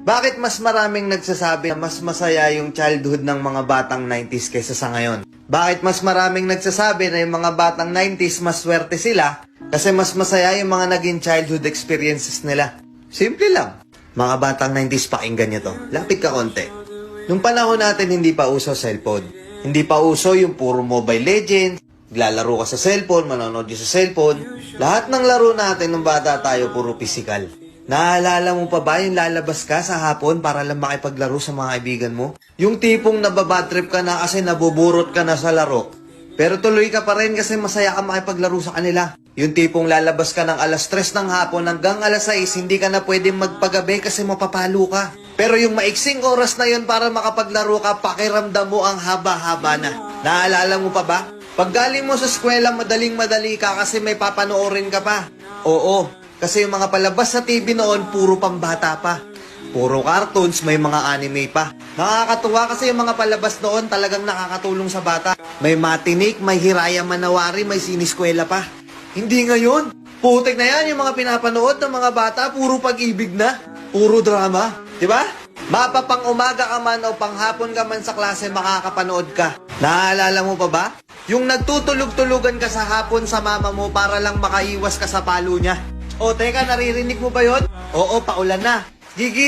Bakit mas maraming nagsasabi na mas masaya yung childhood ng mga batang 90s kaysa sa ngayon? Bakit mas maraming nagsasabi na yung mga batang 90s mas swerte sila kasi mas masaya yung mga naging childhood experiences nila? Simple lang. Mga batang 90s, pakinggan nyo to. Lapit ka konti. Nung panahon natin, hindi pa uso cellphone. Hindi pa uso yung puro Mobile Legends, naglalaro ka sa cellphone, manonood sa cellphone. Lahat ng laro natin nung bata tayo, puro physical. Naalala mo pa ba yung lalabas ka sa hapon para lang makipaglaro sa mga kaibigan mo? Yung tipong nababadtrip ka na kasi nabuburot ka na sa laro. Pero tuloy ka pa rin kasi masaya ka makipaglaro sa kanila. Yung tipong lalabas ka ng alas 3 ng hapon hanggang alas 6, hindi ka na pwedeng magpagabi kasi mapapalo ka. Pero yung maiksing oras na yun para makapaglaro ka, pakiramdam mo ang haba-haba na. Naalala mo pa ba? Pag galing mo sa eskwela, madaling-madali ka kasi may papanoorin ka pa. Oo, kasi yung mga palabas sa TV noon, puro pambata pa. Puro cartoons, may mga anime pa. Nakakatuwa kasi yung mga palabas noon talagang nakakatulong sa bata. May Matinik, may Hiraya Manawari, may Siniskwela pa. Hindi ngayon. Putik na yan yung mga pinapanood ng mga bata, puro pag-ibig na. Puro drama. Diba? Mapapang umaga ka man o panghapon ka man sa klase, makakapanood ka. Naalala mo pa ba? Yung nagtutulog-tulugan ka sa hapon sa mama mo para lang makaiwas ka sa palo niya. O teka, naririnig mo ba yon? Oo, paulan na. Gigi!